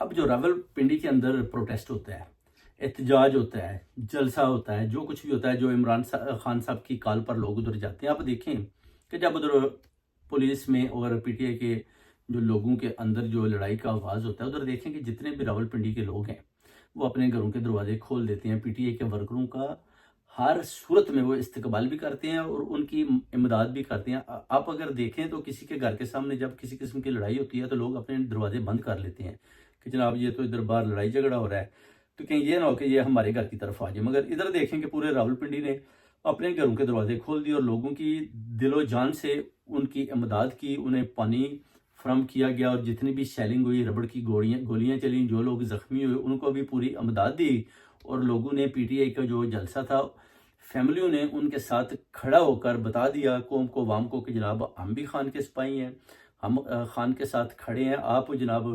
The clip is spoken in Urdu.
اب جو راول پنڈی کے اندر پروٹیسٹ ہوتا ہے، احتجاج ہوتا ہے، جلسہ ہوتا ہے، جو کچھ بھی ہوتا ہے، جو عمران خان صاحب کی کال پر لوگ ادھر جاتے ہیں، آپ دیکھیں کہ جب ادھر پولیس میں اور پی ٹی آئی کے جو لوگوں کے اندر جو لڑائی کا آغاز ہوتا ہے، ادھر دیکھیں کہ جتنے بھی راول پنڈی کے لوگ ہیں وہ اپنے گھروں کے دروازے کھول دیتے ہیں، پی ٹی آئی کے ورکروں کا ہر صورت میں وہ استقبال بھی کرتے ہیں اور ان کی امداد بھی کرتے ہیں۔ آپ اگر دیکھیں تو کسی کے گھر کے سامنے جب کسی قسم کی لڑائی ہوتی ہے تو لوگ اپنے دروازے بند کر لیتے ہیں کہ جناب یہ تو ادھر باہر لڑائی جھگڑا ہو رہا ہے، تو کہیں یہ نہ ہو کہ یہ ہمارے گھر کی طرف آ جائے۔ مگر ادھر دیکھیں کہ پورے راولپنڈی نے اپنے گھروں کے دروازے کھول دیے اور لوگوں کی دل و جان سے ان کی امداد کی، انہیں پانی فراہم کیا گیا، اور جتنی بھی شیلنگ ہوئی، ربڑ کی گولیاں چلیں، جو لوگ زخمی ہوئے ان کو بھی پوری امداد دی، اور لوگوں نے پی ٹی آئی کا جو جلسہ تھا، فیملیوں نے ان کے ساتھ کھڑا ہو کر بتا دیا قوم کو، عوام کو کہ جناب ہم بھی خان کے سپاہی ہیں، ہم خان کے ساتھ کھڑے ہیں، آپ جناب